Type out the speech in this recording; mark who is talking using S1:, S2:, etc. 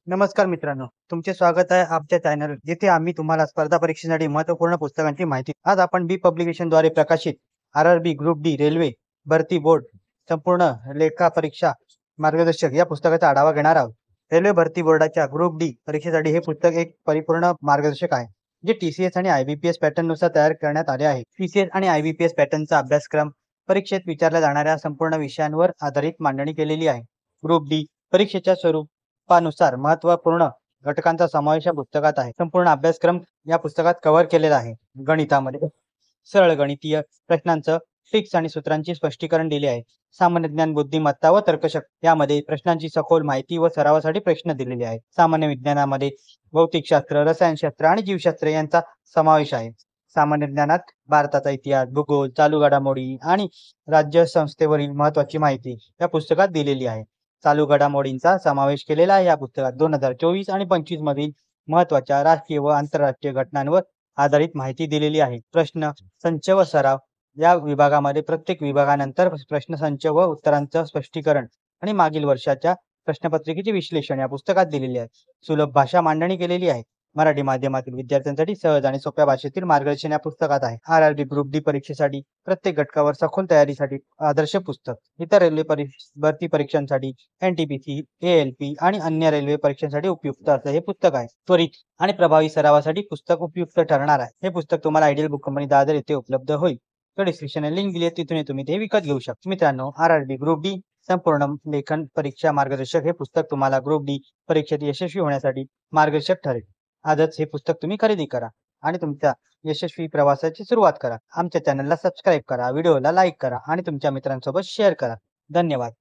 S1: नमस्कार मित्रांनो, तुमचे स्वागत आहे आमच्या चॅनल जिथे आम्ही तुम्हाला स्पर्धा परीक्षेसाठी महत्त्वपूर्ण पुस्तकांची माहिती. आज आपण बी पब्लिकेशनद्वारे प्रकाशित आर-आर-बी ग्रुप डी रेल्वे भरती बोर्ड संपूर्ण लेखा परीक्षा मार्गदर्शक या पुस्तकाचा आढावा घेणार आहोत. रेल्वे भरती बोर्डाच्या ग्रुप डी परीक्षेसाठी हे पुस्तक एक परिपूर्ण मार्गदर्शक आहे, जे टी-सी-एस आणि आय-बी-पी-एस पॅटर्ननुसार तयार करण्यात आले आहे. टी-सी-एस आणि आय-बी-पी-एस पॅटर्नचा अभ्यासक्रम परीक्षेत विचारल्या जाणाऱ्या संपूर्ण विषयांवर आधारित मांडणी केलेली आहे. ग्रुप डी परीक्षेच्या स्वरूपानुसार महत्त्वपूर्ण घटकांचा समावेश या पुस्तकात आहे. संपूर्ण अभ्यासक्रम या पुस्तकात कव्हर केलेला आहे. गणितामध्ये सरळ गणितीय प्रश्नांचं ट्रिक्स आणि सूत्रांची स्पष्टीकरण दिले आहे. सामान्य ज्ञान, बुद्धिमत्ता व तर्कशक्ती यामध्ये प्रश्नांची सखोल माहिती व सरावासाठी प्रश्न दिलेले आहेत. सामान्य विज्ञानामध्ये भौतिकशास्त्र, रसायनशास्त्र आणि जीवशास्त्र यांचा समावेश आहे. सामान्य ज्ञानात भारताचा इतिहास, भूगोल, चालू घडामोडी आणि राज्य संस्थेवरील महत्त्वाची माहिती या पुस्तकात दिलेली आहे. चालू घडामोडींचा समावेश केलेला आहे. या पुस्तकात 2024 आणि 25 मधील महत्त्वाच्या राष्ट्रीय व आंतरराष्ट्रीय घटनांवर आधारित माहिती दिलेली आहे. प्रश्न संच व सराव या विभागामध्ये प्रत्येक विभागानंतर प्रश्न संच व उत्तरांचं स्पष्टीकरण आणि मागील वर्षाच्या प्रश्नपत्रिकेचे विश्लेषण या पुस्तकात दिलेले आहे. सुलभ भाषा मांडणी केलेली आहे. मराठी माध्यमातील विद्यार्थ्यांसाठी सहज आणि सोप्या भाषेतील मार्गदर्शन या पुस्तकात आहे. आर-आर-बी ग्रुप डी परीक्षेसाठी प्रत्येक घटकावर सखोल तयारीसाठी आदर्श पुस्तक. इतर रेल्वे भरती परीक्षांसाठी एन-टी-पी-सी, ए-एल-पी आणि अन्य रेल्वे परीक्षांसाठी उपयुक्त असं हे पुस्तक आहे. त्वरित आणि प्रभावी सरावासाठी पुस्तक उपयुक्त ठरणार आहे. हे पुस्तक तुम्हाला आयडियल बुक कंपनी दादर येथे उपलब्ध होईल. डिस्क्रिप्शन लिंक दिली आहे, तिथून तुम्ही ते विकत घेऊ शकता. मित्रांनो, आर-आर-बी ग्रुप डी संपूर्ण लेखन परीक्षा मार्गदर्शक हे पुस्तक तुम्हाला ग्रुप डी परीक्षेत यशस्वी होण्यासाठी मार्गदर्शक ठरेल. आजच हे पुस्तक तुम्ही खरेदी करा आणि तुमच्या यशस्वी प्रवासाची सुरुवात करा. आमच्या चॅनलला सबस्क्राईब करा, व्हिडिओला लाईक करा आणि तुमच्या मित्रांसोबत शेअर करा. धन्यवाद.